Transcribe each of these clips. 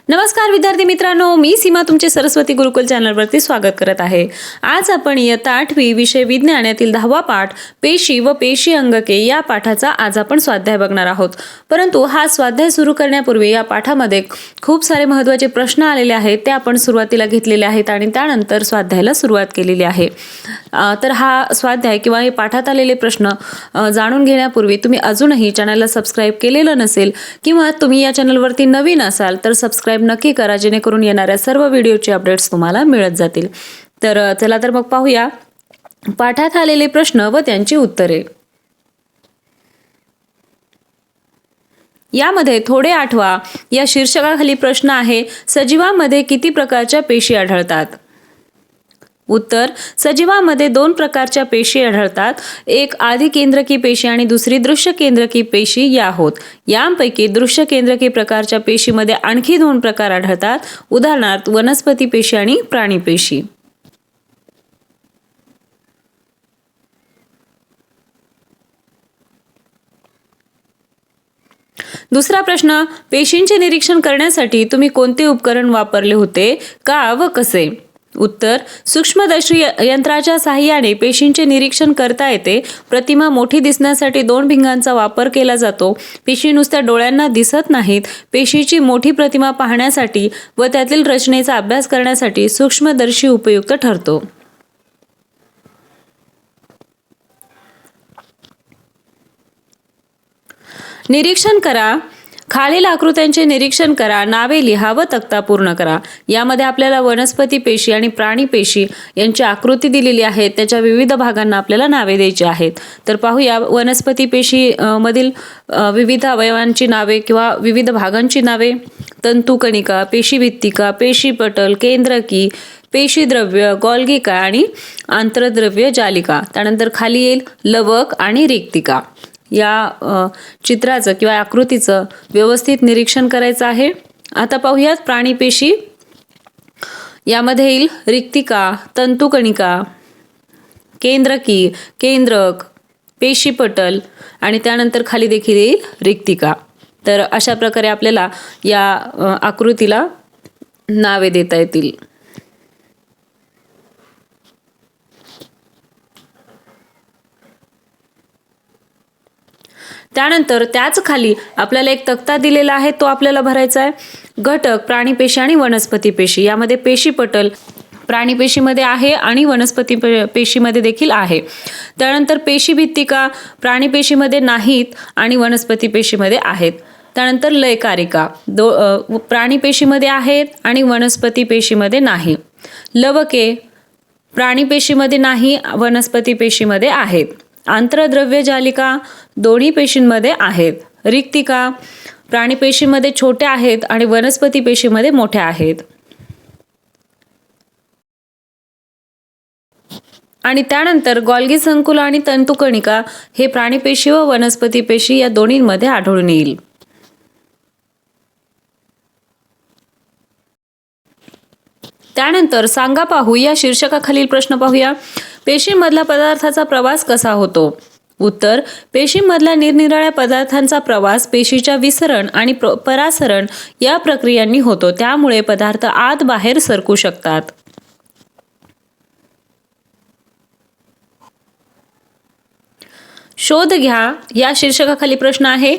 नमस्कार विद्यार्थी मित्रांनो, मी सीमा तुमचे सरस्वती गुरुकुल चॅनलवरती स्वागत करत आहे। आज आपण इयत्ता 8वी विषय विज्ञान यातील 10वा पाठ पेशी व पेशी अंगके या पाठाचा आज आपण स्वाध्याय बघणार आहोत। परंतु हा स्वाध्याय सुरू करण्यापूर्वी या पाठामध्ये खूप सारे महत्त्वाचे प्रश्न आलेले आहेत, ते आपण सुरुवातीला घेतलेले आहेत आणि त्यानंतर स्वाध्यायाला सुरुवात केलेली आहे। तर हा स्वाध्याय किंवा हे पाठात आलेले प्रश्न जाणून घेण्यापूर्वी तुम्ही अजूनही चॅनलला सबस्क्राइब केलेलं नसेल किंवा तुम्ही या चॅनलवरती नवीन असाल तर सबस्क्राइब नक्की करा, जेणेकरून येणाऱ्या सर्व व्हिडिओचे अपडेट्स तुम्हाला मिळत जातील। तर चला तर मग पाहूया पाठात आलेले प्रश्न व त्यांची उत्तरे। यामध्ये थोडे आठवा या शीर्षकाखाली प्रश्न आहे, सजीवांमध्ये किती प्रकारच्या पेशी आढळतात? उत्तर, सजीवांमध्ये 2 प्रकारच्या पेशी आढळतात। एक आधी केंद्रकी पेशी आणि दुसरी दृश्य केंद्रकी पेशी या होत। यांपैकी दृश्य केंद्रकी प्रकारच्या पेशीमध्ये आणखी 2 प्रकार आढळतात, उदाहरणार्थ वनस्पती पेशी आणि प्राणी पेशी। दुसरा प्रश्न, पेशींचे निरीक्षण करण्यासाठी तुम्ही कोणते उपकरण वापरले होते, का व कसे? उत्तर, सूक्ष्मदर्शी यंत्राच्या साहाय्याने पेशींचे निरीक्षण करता येते। प्रतिमा मोठी दिसण्यासाठी 2 भिंगांचा वापर केला जातो। पेशी नुसत्या डोळ्यांना दिसत नाहीत। पेशीची मोठी प्रतिमा पाहण्यासाठी व त्यातील रचनेचा अभ्यास करण्यासाठी सूक्ष्मदर्शी उपयुक्त ठरतो। निरीक्षण करा। खालील आकृत्यांचे निरीक्षण करा, नावे लिहा व तक्ता पूर्ण करा। यामध्ये आपल्याला वनस्पती पेशी आणि प्राणी पेशी यांची आकृती दिलेली आहे, त्याच्या विविध भागांना आपल्याला नावे द्यायची आहेत। तर पाहूया वनस्पती पेशी मधील विविध अवयवांची नावे किंवा विविध भागांची नावे। तंतुकणिका, पेशीभित्तिका, पेशीपटल, केंद्रकी, पेशीद्रव्य, गोल्गिका आणि आंतरद्रव्य जालिका। त्यानंतर खाली येईल लवक आणि रिक्तिका। या चित्राचं किंवा आकृतीचं व्यवस्थित निरीक्षण करायचं आहे। आता पाहूयात प्राणी पेशी। यामध्ये येईल रिक्तिका, तंतुकणिका, केंद्रकी, केंद्रक, पेशीपटल आणि त्यानंतर खाली देखील येईल रिक्तिका। तर अशा प्रकारे आपल्याला या आकृतीला नावे देता येतील। त्यानंतर त्याच खाली आपल्याला एक तक्ता दिलेला आहे, तो आपल्याला भरायचा आहे। घटक प्राणी पेशी आणि वनस्पती पेशी। यामध्ये पेशीपटल प्राणी पेशीमध्ये आहे आणि वनस्पती पेशीमध्ये देखील आहे। त्यानंतर पेशीभित्तिका प्राणी पेशीमध्ये नाहीत आणि वनस्पती पेशीमध्ये आहेत। त्यानंतर लयकारिका प्राणी पेशीमध्ये आहेत आणि वनस्पती पेशीमध्ये नाही। लवके प्राणी पेशीमध्ये नाही, वनस्पती पेशीमध्ये आहेत। आंतरद्रव्य जालिका दोन्ही पेशींमध्ये आहेत। रिक्तिका प्राणी पेशीमध्ये छोट्या आहेत आणि वनस्पती पेशीमध्ये मोठ्या आहेत। आणि त्यानंतर गोल्गी संकुल आणि तंतुकणिका हे प्राणी पेशी व वनस्पती पेशी या दोन्हीमध्ये आढळून येईल। त्यानंतर सांगा पाहू या शीर्षकाखालील प्रश्न पाहूया। पेशींमधला पदार्थाचा प्रवास कसा होतो? उत्तर, पेशींमधल्या निरनिराळ्या पदार्थांचा प्रवास पेशीच्या विसरण आणि परासरण या प्रक्रियांनी होतो, त्यामुळे पदार्थ आत बाहेर सरकू शकतात। शोध घ्या या शीर्षकाखाली प्रश्न आहे।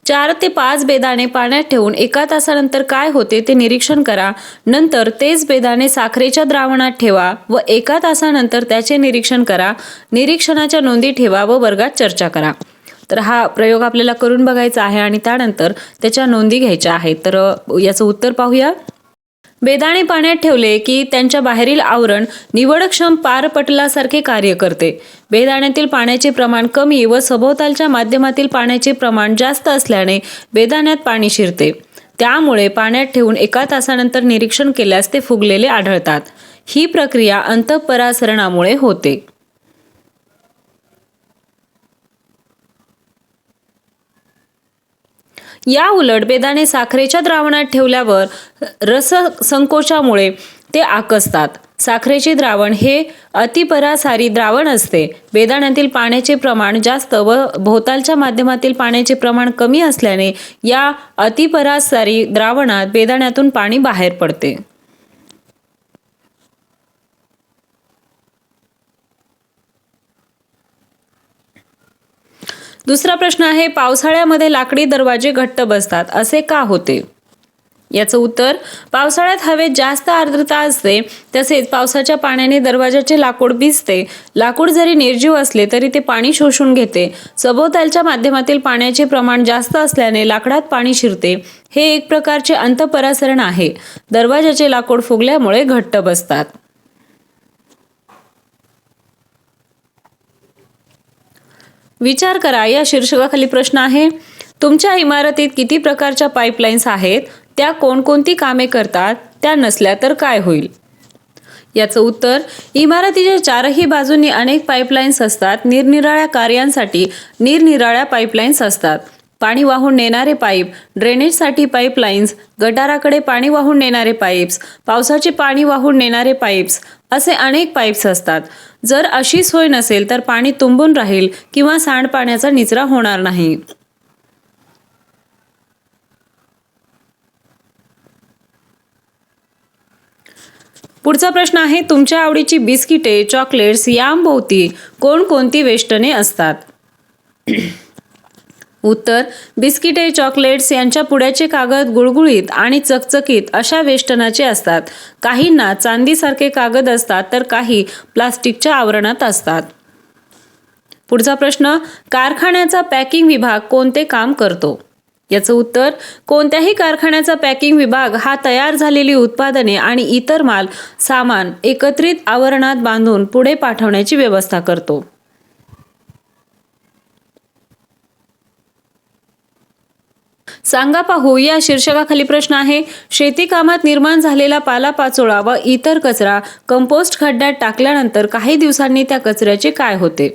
4 ते 5 बेदाणे पाण्यात ठेवून 1 तासानंतर काय होते ते निरीक्षण करा। नंतर तेच बेदाणे साखरेच्या द्रावणात ठेवा व 1 तासानंतर त्याचे निरीक्षण करा। निरीक्षणाच्या नोंदी ठेवा व वर्गात चर्चा करा। तर हा प्रयोग आपल्याला करून बघायचा आहे आणि त्यानंतर त्याच्या नोंदी घ्यायच्या आहेत। तर याचं उत्तर पाहूया। बेदाणे पाण्यात ठेवले की त्यांच्या बाहेरील आवरण निवडक्षम पारपटलासारखे कार्य करते। बेदाण्यातील पाण्याचे प्रमाण कमी व सभोवतालच्या माध्यमातील पाण्याचे प्रमाण जास्त असल्याने बेदाण्यात पाणी शिरते। त्यामुळे पाण्यात ठेवून 1 तासानंतर निरीक्षण केल्यास ते फुगलेले आढळतात। ही प्रक्रिया अंतःपरासरणामुळे होते। या उलट बेदाणे साखरेच्या द्रावणात ठेवल्यावर रससंकोचामुळे ते आकसतात। साखरेचे द्रावण हे अतिपरासारी द्रावण असते. बेदाण्यातील पाण्याचे प्रमाण जास्त व भोवतालच्या माध्यमातील पाण्याचे प्रमाण कमी असल्याने या अतिपरासारी द्रावणात बेदाण्यातून पाणी बाहेर पडते. दुसरा प्रश्न आहे, पावसाळ्यामध्ये लाकडी दरवाजे घट्ट बसतात असे का होते? याचं उत्तर, पावसाळ्यात हवेत जास्त आर्द्रता असते, तसेच पावसाच्या पाण्याने दरवाजाचे लाकूड भिजते. लाकूड जरी निर्जीव असले तरी ते पाणी शोषून घेते. सभोवतालच्या माध्यमातील पाण्याचे प्रमाण जास्त असल्याने लाकडात पाणी शिरते. हे एक प्रकारचे अंतःपरासरण आहे. दरवाजाचे लाकूड फुगल्यामुळे घट्ट बसतात. विचार करा या शीर्षकाखाली प्रश्न आहे, तुमच्या इमारतीत किती प्रकारच्या पाईपलाईन्स आहेत? त्या कोणकोणती कामे करतात? त्या नसल्या तर काय होईल? याचं उत्तर, इमारतीच्या चारही बाजूंनी अनेक पाईपलाईन्स असतात. निरनिराळ्या कार्यांसाठी निरनिराळ्या पाईपलाईन्स असतात. पाणी वाहून नेणारे पाईप, ड्रेनेजसाठी पाईपलाईन्स, गटाराकडे पाणी वाहून नेणारे पाईप्स, पावसाचे पाणी वाहून नेणारे पाईप्स, असे अनेक पाईप्स असतात. जर अशी सोय नसेल तर पाणी तुंबून राहील किंवा सांडपाण्याचा निचरा होणार नाही. पुढचा प्रश्न आहे, तुमच्या आवडीची बिस्किटे, चॉकलेट्स यांभोवती कोणकोणती वेष्टने असतात? उत्तर, बिस्किटे, चॉकलेट्स यांच्या पुड्याचे कागद गुळगुळीत आणि चकचकीत अशा वेष्टनाचे असतात. काहींना चांदीसारखे कागद असतात तर काही प्लास्टिकच्या आवरणात असतात. पुढचा प्रश्न, कारखान्याचा पॅकिंग विभाग कोणते काम करतो? याचं उत्तर, कोणत्याही कारखान्याचा पॅकिंग विभाग हा तयार झालेली उत्पादने आणि इतर माल सामान एकत्रित आवरणात बांधून पुढे पाठवण्याची व्यवस्था करतो. सांगा पाहू या शीर्षकाखाली प्रश्न आहे, शेती कामात निर्माण झालेला पालापाचोळा व इतर कचरा कंपोस्ट खड्ड्यात टाकल्यानंतर काही दिवसांनी त्या कचऱ्याचे काय होते?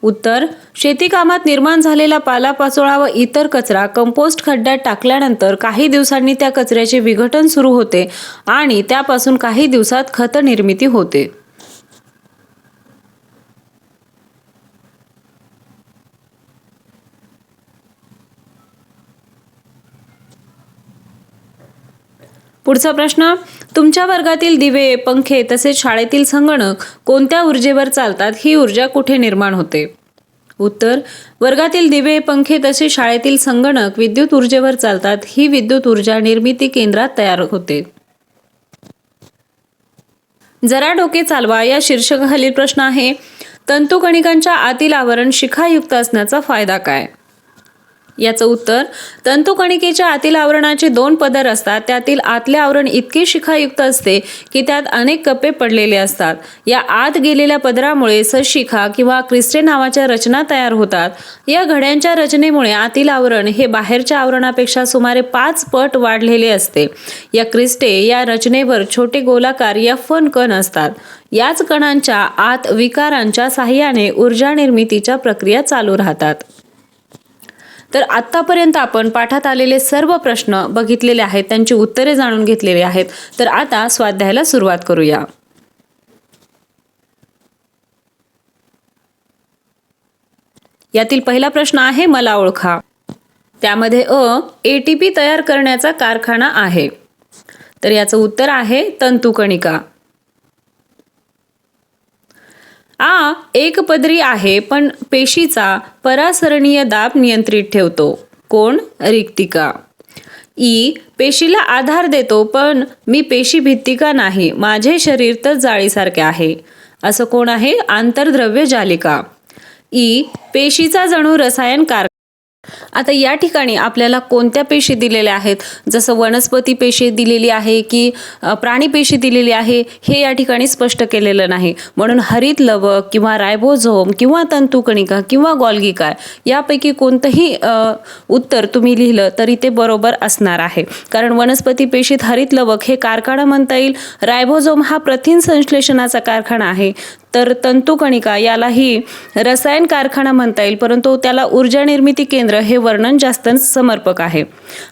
उत्तर, शेती कामात निर्माण झालेला पालापाचोळा व इतर कचरा कंपोस्ट खड्ड्यात टाकल्यानंतर काही दिवसांनी त्या कचऱ्याचे विघटन सुरू होते आणि त्यापासून काही दिवसात खत निर्मिती होते. पुढचा प्रश्न, तुमच्या वर्गातील दिवे, पंखे तसेच शाळेतील संगणक कोणत्या ऊर्जेवर चालतात? ही ऊर्जा कुठे निर्माण होते? उत्तर, वर्गातील दिवे, पंखे तसेच शाळेतील संगणक विद्युत ऊर्जेवर चालतात. ही विद्युत ऊर्जा निर्मिती केंद्रात तयार होते. जरा डोके चालवा या शीर्षकाखालील प्रश्न आहे, तंतुकणिकांच्या आतील आवरण शिखायुक्त असण्याचा फायदा काय? याचं उत्तर, तंतुकणिकेच्या आतील आवरणाचे 2 पदर असतात. त्यातील आतले आवरण इतके शिखायुक्त असते की त्यात अनेक कप्पे पडलेले असतात. या आत गेलेल्या पदरामुळे सशिखा किंवा क्रिस्टे नावाच्या रचना तयार होतात. या घड्यांच्या रचनेमुळे आतील आवरण हे बाहेरच्या आवरणापेक्षा सुमारे 5 पट वाढलेले असते. या क्रिस्टे या रचनेवर छोटे गोलाकार F1 कण असतात. याच कणांच्या आत विकारांच्या साहाय्याने ऊर्जा निर्मितीच्या प्रक्रिया चालू राहतात. तर आत्तापर्यंत आपण पाठात आलेले सर्व प्रश्न बघितलेले आहेत, त्यांची उत्तरे जाणून घेतलेली आहेत. तर आता स्वाध्यायाला सुरुवात करूया. यातील पहिला प्रश्न आहे, मला ओळखा. त्यामध्ये ATP तयार करण्याचा कारखाना आहे. तर याचं उत्तर आहे तंतुकणिका. एकपदरी आहे पण पेशीचा परासरणीय दाब नियंत्रित ठेवतो. कोण? रिक्तिका. पेशीला आधार देतो पण मी पेशी भित्तिका नाही, माझे शरीर तर जाळीसारखे आहे. असं कोण आहे? आंतरद्रव्य जालिका. पेशीचा जणू रसायन कारखाना. आता या ठिकाणी आपल्याला कोणत्या पेशी दिलेल्या आहेत, जसं वनस्पती पेशी दिलेली आहे की प्राणी पेशी दिलेली आहे, हे या ठिकाणी स्पष्ट केलेलं नाही. म्हणून हरित लवक किंवा रायबोझोम किंवा तंतुकणिका किंवा गॉल्गी काय यापैकी कोणतंही उत्तर तुम्ही लिहिलं तरी ते बरोबर असणार आहे. कारण वनस्पती पेशीत हरित लवक हे कारखाना म्हणता येईल. रायबोझोम हा प्रथिन संश्लेषणाचा कारखाना आहे. तर तंतुकणिका यालाही रसायन कारखाना म्हणता येईल, परंतु त्याला ऊर्जा निर्मिती केंद्र हे वर्णन जास्त समर्पक आहे.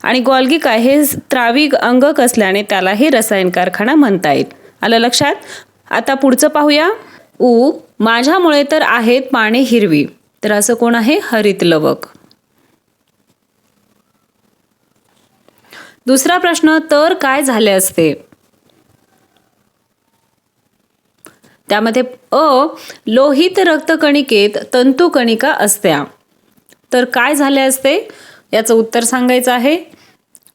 आणि गॉल्गी काय हे स्त्राविक अंगक असल्याने त्यालाही रसायन कारखाना म्हणता येईल. आलं लक्षात? आता पुढचं पाहूया. माझ्यामुळे तर आहेत पाने हिरवी. तर असं कोण आहे? हरित लवक. दुसरा प्रश्न, तर काय झाले असते? त्यामध्ये लोहित रक्तकणिकेत तंतुकणिका असत्या. तर काय झाले असते? याचं उत्तर सांगायचं आहे.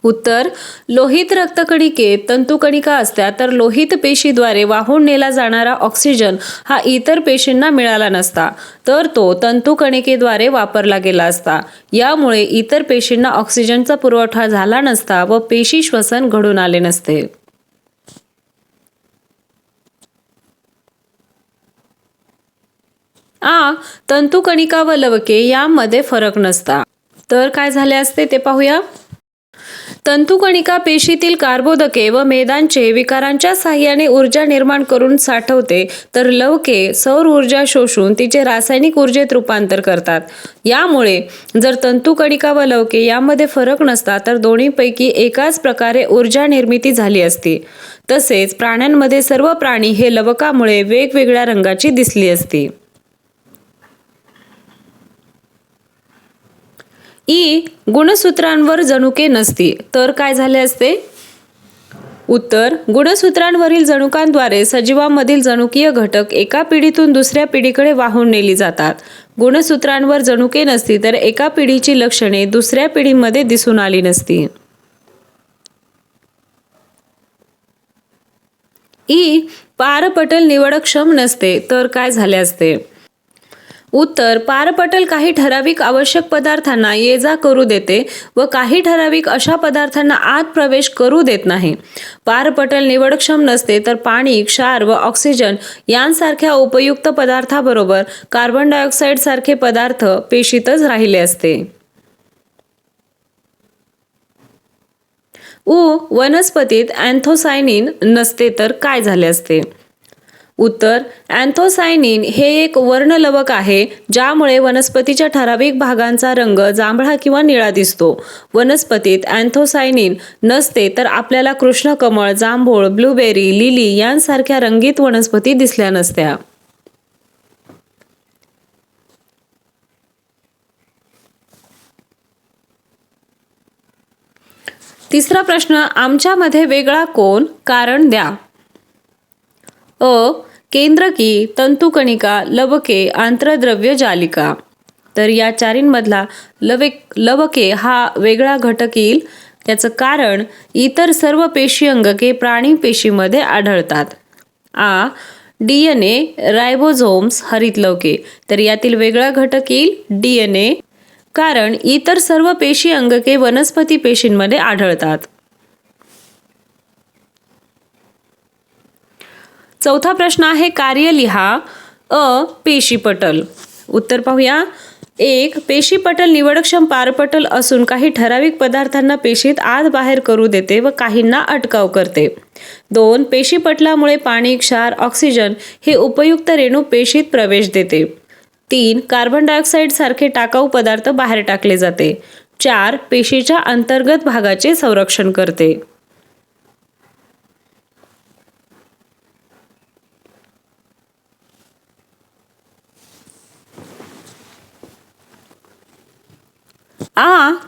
उत्तर, लोहित रक्तकणिकेत तंतुकणिका असत्या तर लोहित पेशीद्वारे वाहून नेला जाणारा ऑक्सिजन हा इतर पेशींना मिळाला नसता, तर तो तंतुकणिकेद्वारे वापरला गेला असता. यामुळे इतर पेशींना ऑक्सिजनचा पुरवठा झाला नसता व पेशी श्वसन घडून आले नसते. तंतुकणिका व लवके यामध्ये फरक नसता. तर काय झाले असते ते पाहूया. तंतुकणिका पेशीतील कार्बोदके व मेदांचे विकारांच्या साहाय्याने ऊर्जा निर्माण करून साठवते, तर लवके सौर ऊर्जा शोषून तिचे रासायनिक ऊर्जेत रूपांतर करतात. यामुळे जर तंतुकणिका व लवके यामध्ये फरक नसता तर दोन्हीपैकी एकाच प्रकारे ऊर्जा निर्मिती झाली असती. तसेच प्राण्यांमध्ये सर्व प्राणी हे लवकामुळे वेगवेगळ्या रंगाची दिसली असती. गुणसूत्रांवर जनुके नसती. तर काय झाले असते? उत्तर, गुणसूत्रांवरील जनुकांद्वारे सजीवांमधील जनुकीय घटक एका पिढीतून दुसऱ्या पिढीकडे वाहून नेली जातात. गुणसूत्रांवर जनुके नसती तर एका पिढीची लक्षणे दुसऱ्या पिढीमध्ये दिसून आली नसती. पारपटल निवडक्षम नसते. तर काय झाले असते? उत्तर, पारपटल काही ठराविक आवश्यक पदार्थांना ये जा करू देते व काही ठराविक अशा पदार्थांना आत प्रवेश करू देत नाही. पारपटल निवडक्षम नसते तर पाणी, क्षार व ऑक्सिजन यांसारख्या उपयुक्त पदार्थाबरोबर कार्बन डायऑक्साईड सारखे पदार्थ पेशीतच राहिले असते. वनस्पतीत अँथोसायनिन नसते. तर काय झाले असते? उत्तर, अँथोसायनिन हे एक वर्णलवक आहे ज्यामुळे वनस्पतीच्या ठराविक भागांचा रंग जांभळा किंवा निळा दिसतो. वनस्पतीत अँथोसायनिन नसते तर आपल्याला कृष्णकमळ, जांभूळ, ब्लूबेरी, लिली यांसारख्या रंगीत वनस्पती दिसल्या नसत्या. तिसरा प्रश्न, आमच्यामध्ये वेगळा कोण? कारण द्या. केंद्रकी, तंतुकणिका, लवके, आंत्रद्रव्य जालिका. तर या चारींमधला लवके हा वेगळा घटक येईल. याचं कारण, इतर सर्व पेशी अंगके प्राणी पेशीमध्ये आढळतात. DNA, रायबोझोम्स, हरितलवके. तर यातील वेगळा घटक येईल DNA, कारण इतर सर्व पेशी अंगके वनस्पती पेशींमध्ये आढळतात. चौथा प्रश्न आहे, कार्य लिहा. पेशीपटल. उत्तर पाहूया. 1. पेशीपटल निवडक्षम पारपटल असून काही ठराविक पदार्थांना पेशीत आत बाहेर करू देते व काहींना अटकाव करते. 2. पेशीपटलामुळे पाणी, क्षार, ऑक्सिजन हे उपयुक्त रेणू पेशीत प्रवेश देते. 3. कार्बन डायऑक्साईड सारखे टाकाऊ पदार्थ बाहेर टाकले जाते. 4. पेशीच्या अंतर्गत भागाचे संरक्षण करते.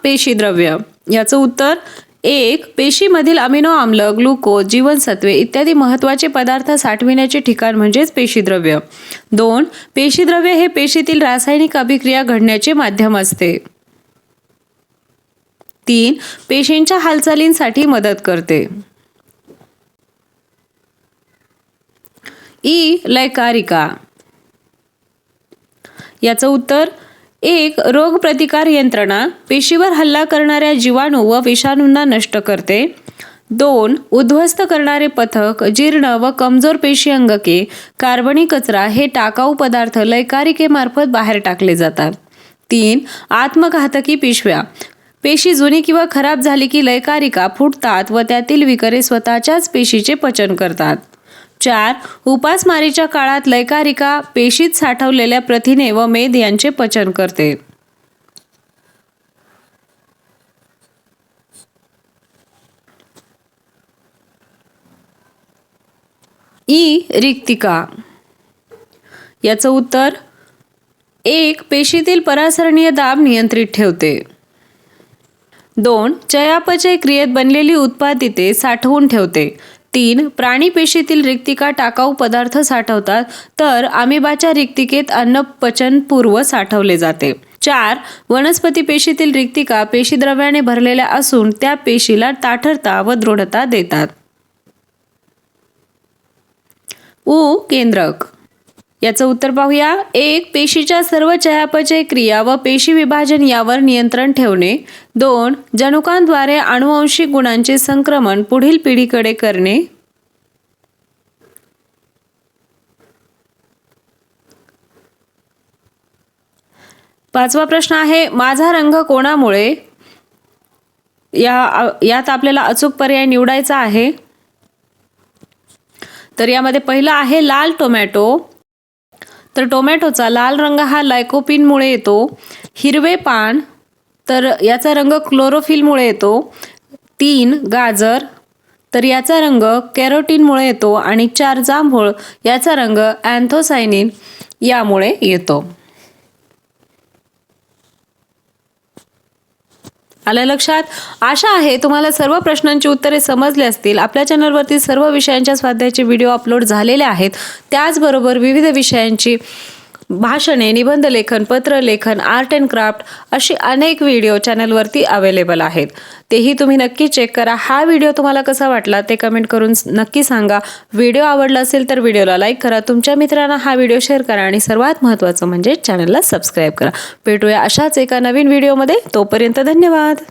पेशीद्रव्य. याचं उत्तर, 1. पेशीमधील अमिनो आम्ल, ग्लुकोज, जीवनसत्वे इत्यादी महत्त्वाचे पदार्थ साठविण्याचे ठिकाण म्हणजेच पेशीद्रव्य. 2. पेशीद्रव्य हे पेशीतील रासायनिक अभिक्रिया घडण्याचे माध्यम असते. 3. पेशींच्या हालचालींसाठी मदत करते. लयकारिका. याचं उत्तर, 1. रोगप्रतिकार यंत्रणा, पेशीवर हल्ला करणाऱ्या जीवाणू व विषाणूंना नष्ट करते. 2. उद्ध्वस्त करणारे पथक, जीर्ण व कमजोर पेशी अंगके, कार्बनी कचरा हे टाकाऊ पदार्थ लयकारिकेमार्फत बाहेर टाकले जातात. 3. आत्मघातकी पिशव्या, पेशी जुनी किंवा खराब झाली की लयकारिका फुटतात व त्यातील विकरे स्वतःच्याच पेशीचे पचन करतात. 4. उपासमारीच्या काळात लयकारिका पेशीत साठवलेल्या प्रथिने व मेद यांचे पचन करते. ई. रिक्तिका. याचं उत्तर 1. पेशीतील परासरणीय दाब नियंत्रित ठेवते. 2. चयापचय क्रियेत बनलेली उत्पादिते साठवून ठेवते. 3. प्राणी पेशीतील रिक्तिका टाकाऊ पदार्थ साठवतात, तर अमिबाच्या रिक्तिकेत अन्न पचनपूर्व साठवले जाते. 4. वनस्पती पेशीतील रिक्तिका पेशीद्रव्याने भरलेल्या असून त्या पेशीला ताठरता व दृढता देतात. उ. केंद्रक. याचं उत्तर पाहूया. 1. पेशीच्या सर्व चयापचय क्रिया व पेशी विभाजन यावर नियंत्रण ठेवणे. 2. जनुकांद्वारे आनुवंशिक गुणांचे संक्रमण पुढील पिढीकडे करणे. 5वा प्रश्न आहे, माझा रंग कोणामुळे? यात आपल्याला अचूक पर्याय निवडायचा आहे. तर यामध्ये पहिला आहे लाल टोमॅटो. तर टोमॅटोचा लाल रंग हा लायकोपीनमुळे येतो. हिरवे पान, तर याचा रंग क्लोरोफिलमुळे येतो. 3. गाजर, तर याचा रंग कॅरोटीनमुळे येतो. आणि 4. जांभूळ, याचा रंग अँथोसायनिन यामुळे येतो. आलं लक्षात? आशा आहे तुम्हाला सर्व प्रश्नांची उत्तरे समजली असतील. आपल्या चॅनलवरती सर्व विषयांच्या स्वाध्यायाचे व्हिडिओ अपलोड झालेले आहेत. त्याचबरोबर विविध विषयांची भाषणे, निबंध लेखन, पत्र लेखन, आर्ट अँड क्राफ्ट अशी अनेक व्हिडिओ चॅनलवरती अवेलेबल आहेत. तेही तुम्ही नक्की चेक करा. हा व्हिडिओ तुम्हाला कसा वाटला ते कमेंट करून नक्की सांगा. व्हिडिओ आवडला असेल तर व्हिडिओला लाईक करा, तुमच्या मित्रांना हा व्हिडिओ शेअर करा आणि सर्वात महत्त्वाचं म्हणजे चॅनलला सबस्क्राईब करा. भेटूया अशाच एका नवीन व्हिडिओमध्ये. तोपर्यंत धन्यवाद.